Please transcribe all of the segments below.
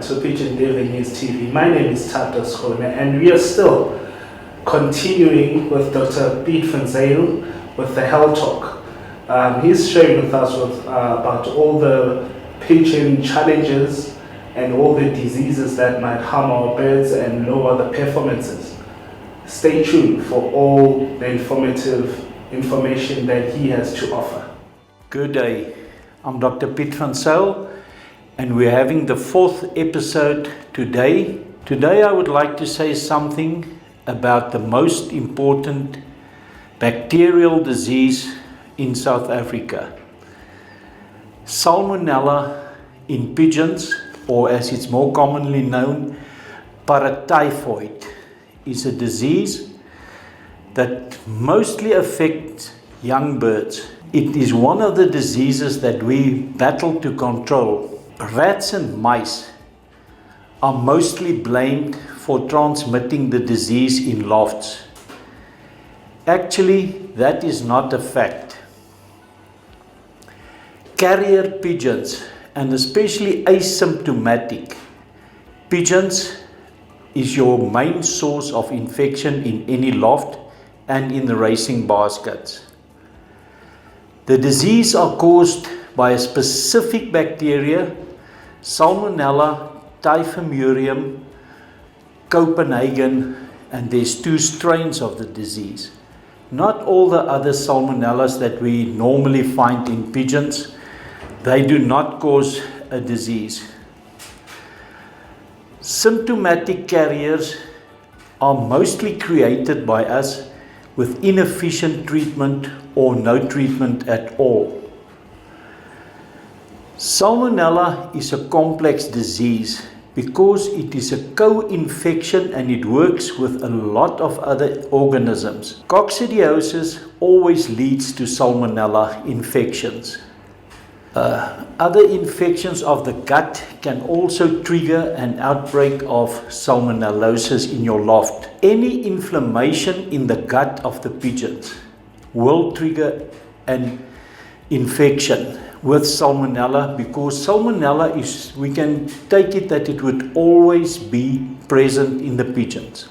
to Pigeon Daily News TV. My name is Tato Skone, and we are still continuing with Dr. Piet van Zyl with the Health Talk. He's sharing with us about all the pigeon challenges and all the diseases that might harm our birds and lower the performances. Stay tuned for all the informative information that he has to offer. Good day, I'm Dr. Piet van Zyl, and we're having the 4th episode today. Today I would like to say something about the most important bacterial disease in South Africa. Salmonella in pigeons, or as it's more commonly known, paratyphoid, is a disease that mostly affects young birds. It is one of the diseases that we battle to control. Rats and mice are mostly blamed for transmitting the disease in lofts. Actually, that is not a fact. Carrier pigeons, and especially asymptomatic pigeons, is your main source of infection in any loft and in the racing baskets. The disease are caused by a specific bacteria, Salmonella typhimurium Copenhagen, and there's 2 strains of the disease. Not all the other salmonellas that we normally find in pigeons, they do not cause a disease. Symptomatic carriers are mostly created by us with inefficient treatment or no treatment at all. Salmonella is a complex disease because it is a co-infection and it works with a lot of other organisms. Coccidiosis always leads to salmonella infections. Other infections of the gut can also trigger an outbreak of salmonellosis in your loft. Any inflammation in the gut of the pigeons will trigger an infection with salmonella, because salmonella is, we can take it that it would always be present in the pigeons.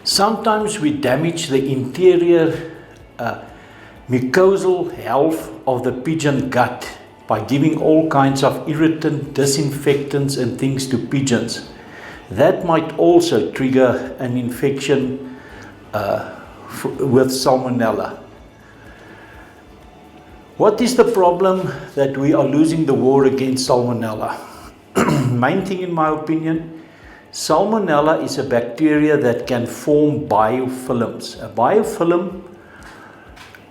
Sometimes we damage the interior mucosal health of the pigeon gut by giving all kinds of irritant, disinfectants and things to pigeons. That might also trigger an infection with salmonella. What is the problem that we are losing the war against salmonella? Main thing in my opinion, salmonella is a bacteria that can form biofilms. A biofilm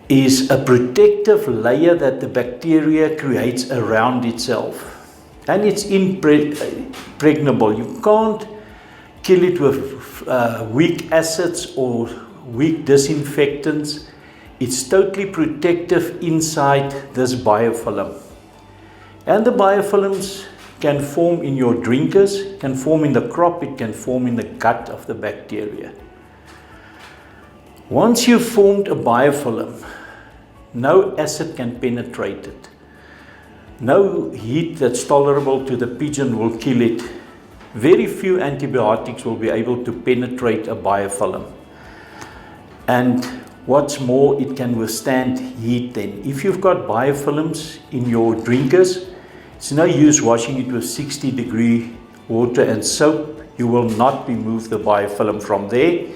is a protective layer that the bacteria creates around itself, and it's impregnable. You can't kill it with weak acids or weak disinfectants. It's totally protective inside this biofilm. And the biofilms can form in your drinkers, can form in the crop, it can form in the gut of the bacteria. Once you've formed a biofilm, no acid can penetrate it. No heat that's tolerable to the pigeon will kill it. Very few antibiotics will be able to penetrate a biofilm. And what's more, it can withstand heat then. If you've got biofilms in your drinkers, it's no use washing it with 60-degree water and soap. You will not remove the biofilm from there.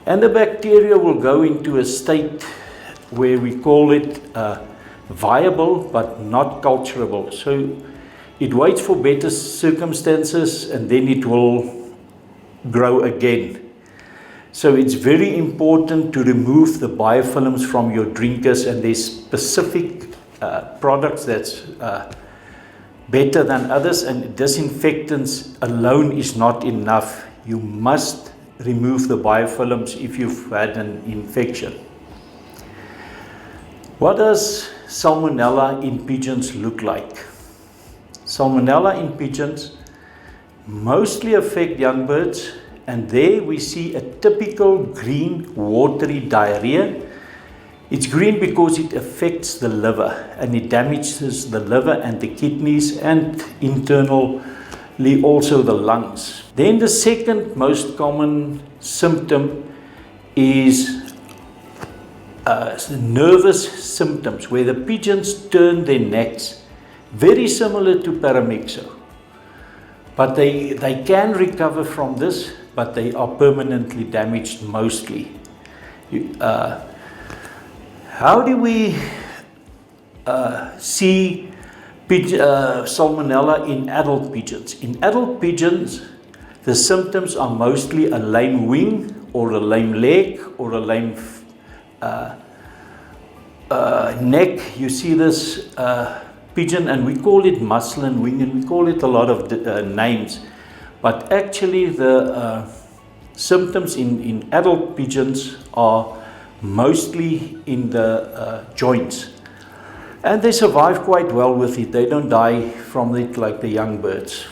And the bacteria will go into a state where we call it viable but not culturable. So it waits for better circumstances and then it will grow again. So it's very important to remove the biofilms from your drinkers, and there's specific products that's better than others, and disinfectants alone is not enough. You must remove the biofilms if you've had an infection. What does salmonella in pigeons look like? Salmonella in pigeons mostly affect young birds, and there we see a typical green watery diarrhea. It's green because it affects the liver, and it damages the liver and the kidneys, and internally also the lungs. Then the second most common symptom is nervous symptoms, where the pigeons turn their necks, very similar to paramyxo. But they can recover from this, but they are permanently damaged mostly. How do we see salmonella in adult pigeons? In adult pigeons, the symptoms are mostly a lame wing, or a lame leg, or a lame neck. You see this pigeon, and we call it muslin wing, and we call it a lot of names. But actually the symptoms in adult pigeons are mostly in the joints. And they survive quite well with it. They don't die from it like the young birds.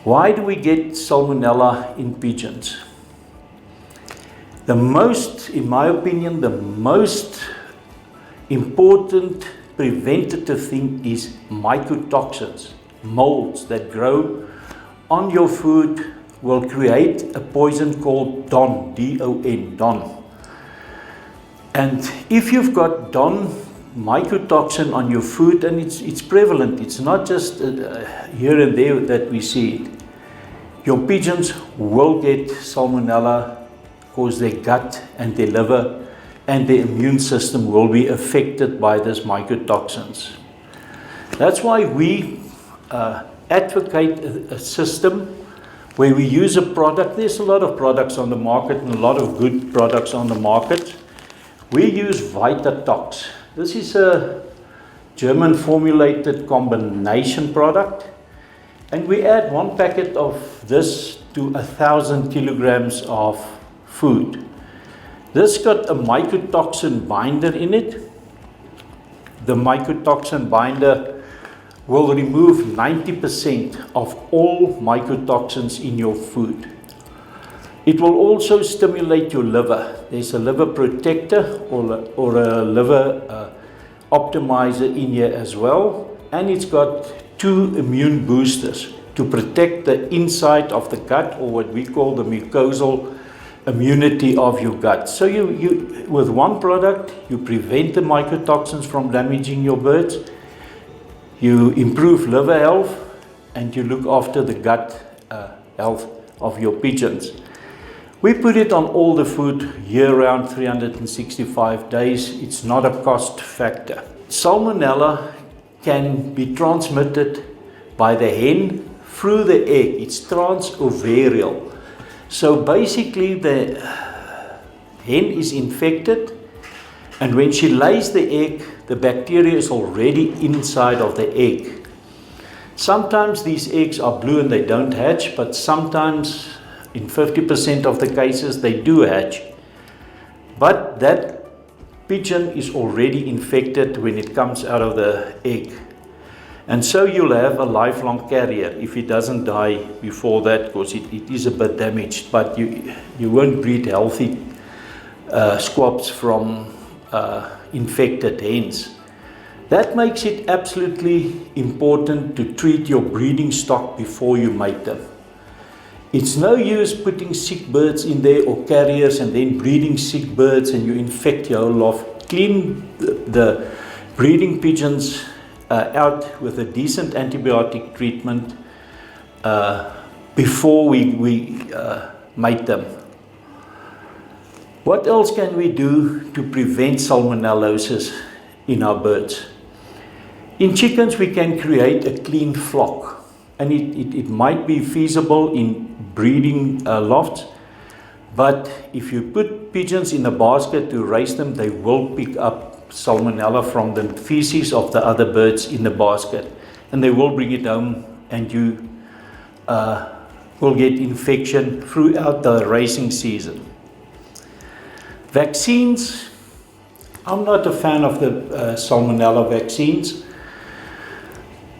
Why do we get salmonella in pigeons? In my opinion, the most important preventative thing is mycotoxins. Molds that grow on your food will create a poison called DON, D-O-N, DON. And if you've got DON mycotoxin on your food, and it's prevalent, it's not just here and there that we see it, your pigeons will get salmonella because their gut and their liver and their immune system will be affected by these mycotoxins. That's why we advocate a system where we use a product. There's a lot of products on the market, and a lot of good products on the market. We use Vitatox. This is a German formulated combination product, and we add 1 packet of this to 1,000 kilograms of food. This got a mycotoxin binder in it. The mycotoxin binder will remove 90% of all mycotoxins in your food. It will also stimulate your liver. There's a liver protector or a liver optimizer in here as well. And it's got 2 immune boosters to protect the inside of the gut, or what we call the mucosal immunity of your gut. So you with one product, you prevent the mycotoxins from damaging your birds. You improve liver health, and you look after the gut health of your pigeons. We put it on all the food year-round, 365 days. It's not a cost factor. Salmonella can be transmitted by the hen through the egg. It's transovarial. So basically the hen is infected, and when she lays the egg, the bacteria is already inside of the egg. Sometimes these eggs are blue and they don't hatch, but sometimes, in 50% of the cases, they do hatch. But that pigeon is already infected when it comes out of the egg. And so you'll have a lifelong carrier if it doesn't die before that, because it is a bit damaged. But you won't breed healthy squabs from infected hens. That makes it absolutely important to treat your breeding stock before you mate them. It's no use putting sick birds in there or carriers and then breeding sick birds and you infect your whole loft. Clean the breeding pigeons out with a decent antibiotic treatment before we mate them. What else can we do to prevent salmonellosis in our birds? In chickens, we can create a clean flock, and it might be feasible in breeding lofts, but if you put pigeons in a basket to raise them, they will pick up salmonella from the feces of the other birds in the basket, and they will bring it home, and you will get infection throughout the racing season. Vaccines, I'm not a fan of the salmonella vaccines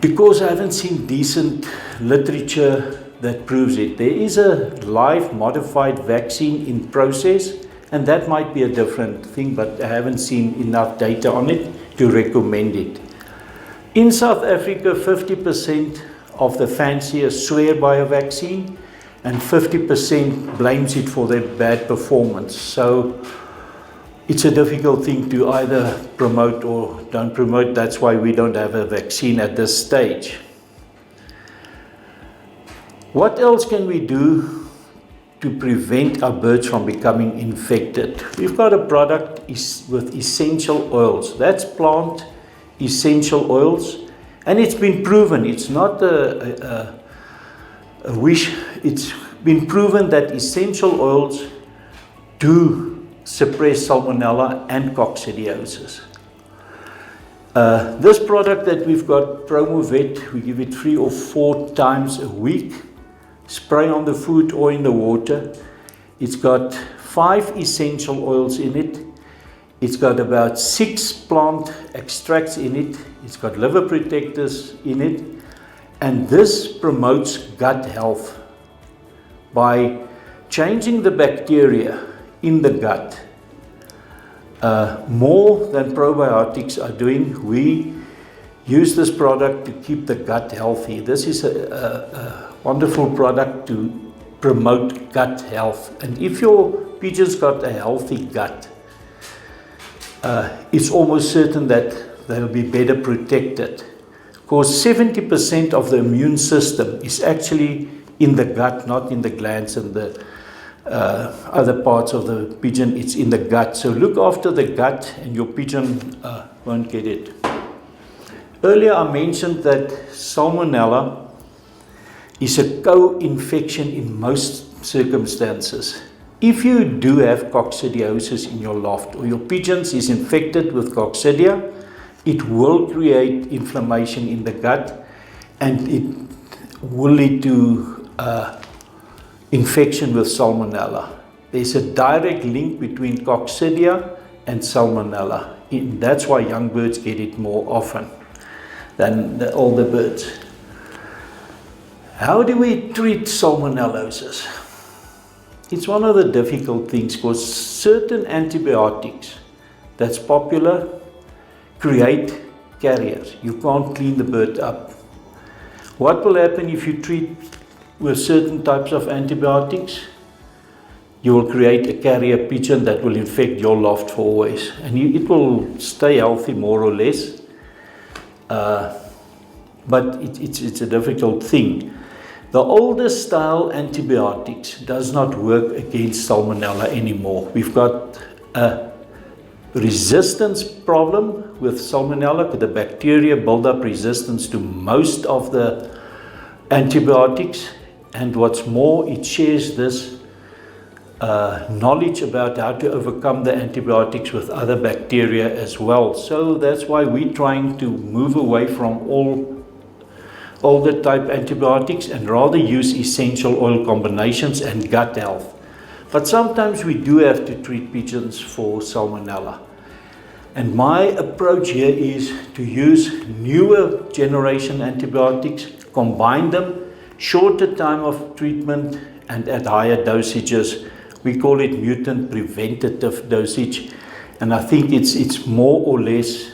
because I haven't seen decent literature that proves it. There is a live modified vaccine in process And that might be a different thing, but I haven't seen enough data on it to recommend it. In South Africa, 50% of the fanciers swear by a vaccine, and 50% blames it for their bad performance. So it's a difficult thing to either promote or don't promote. That's why we don't have a vaccine at this stage. What else can we do to prevent our birds from becoming infected? We've got a product with essential oils. That's plant essential oils, and it's been proven. It's not a wish. It's been proven that essential oils do suppress Salmonella and coccidiosis. This product that we've got, Promovet, we give it 3 or 4 times a week. Spray on the food or in the water. It's got 5 essential oils in it. It's got about 6 plant extracts in it. It's got liver protectors in it. And this promotes gut health by changing the bacteria in the gut. More than probiotics are doing, we use this product to keep the gut healthy. This is a wonderful product to promote gut health. And if your pigeon's got a healthy gut, it's almost certain that they'll be better protected. Because 70% of the immune system is actually in the gut, not in the glands and the other parts of the pigeon. It's in the gut. So look after the gut and your pigeon won't get it. Earlier I mentioned that Salmonella is a co-infection in most circumstances. If you do have coccidiosis in your loft or your pigeons is infected with coccidia, it will create inflammation in the gut and it will lead to infection with Salmonella. There's a direct link between coccidia and Salmonella. That's why young birds get it more often than the older birds. How do we treat Salmonellosis? It's one of the difficult things because certain antibiotics that's popular create carriers. You can't clean the bird up. What will happen if you treat with certain types of antibiotics? You will create a carrier pigeon that will infect your loft for always. And it will stay healthy more or less. But it's a difficult thing. The older style antibiotics does not work against Salmonella anymore. We've got a resistance problem with Salmonella because the bacteria build up resistance to most of the antibiotics. And what's more, it shares this knowledge about how to overcome the antibiotics with other bacteria as well. So that's why we're trying to move away from all older type antibiotics and rather use essential oil combinations and gut health. But sometimes we do have to treat pigeons for Salmonella. And my approach here is to use newer generation antibiotics, combine them, shorter time of treatment and at higher dosages. We call it mutant preventative dosage. And I think it's more or less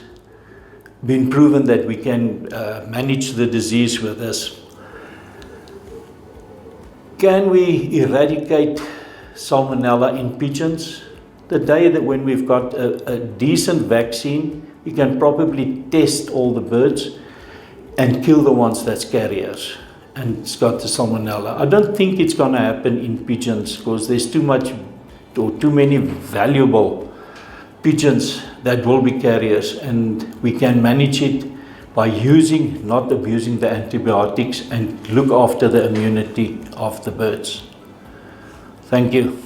been proven that we can manage the disease with this. Can we eradicate Salmonella in pigeons? The day that when we've got a decent vaccine, we can probably test all the birds and kill the ones that's carriers and it's got the Salmonella. I don't think it's going to happen in pigeons because there's too much or too many valuable pigeons that will be carriers, and we can manage it by not abusing the antibiotics and look after the immunity of the birds. Thank you.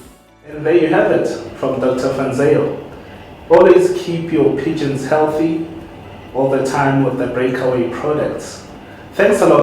And there you have it from Dr. Van Zyl. Always keep your pigeons healthy all the time with the breakaway products. Thanks a lot.